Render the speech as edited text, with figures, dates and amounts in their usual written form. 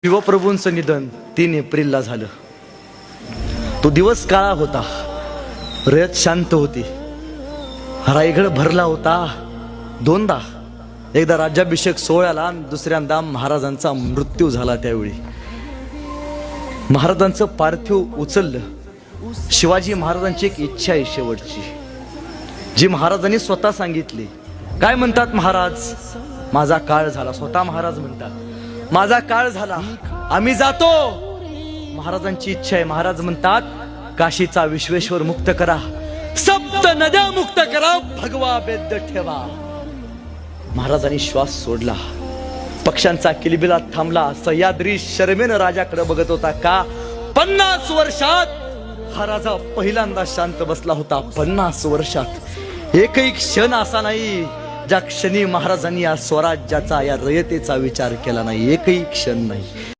शिवप्रभूंचं निधन 3 एप्रिलला झालं. तो दिवस काळा होता, रयत शांत होती, रायगड भरला होता. दोनदा, एकदा राज्याभिषेक सोहळ्याला आणि दुसऱ्यांदा महाराजांचा मृत्यू झाला. त्यावेळी महाराजांचं पार्थिव उचललं. शिवाजी महाराजांची एक इच्छा आहे शेवटची, जी महाराजांनी स्वतः सांगितली. काय म्हणतात महाराज? माझा काळ झाला. स्वतः महाराज म्हणतात माझा काळ झाला, आम्ही जातो. महाराजांची इच्छा आहे. महाराज म्हणतात काशीचा विश्वेश्वर मुक्त करा, सप्त नद्या मुक्त करा, भगवा बेद ठेवा. महाराजांनी श्वास सोडला. पक्ष्यांचा किलबिलाट थांबला. सह्याद्री शर्मेनं राजाकडे बघत होता. का 50 वर्षात हा राजा पहिल्यांदा शांत बसला होता. 50 वर्षात एकही क्षण असा नाही ज्या क्षणी महाराजांनी या स्वराज्याचा, या रयतेचा विचार केला नाही. एकही क्षण नाही.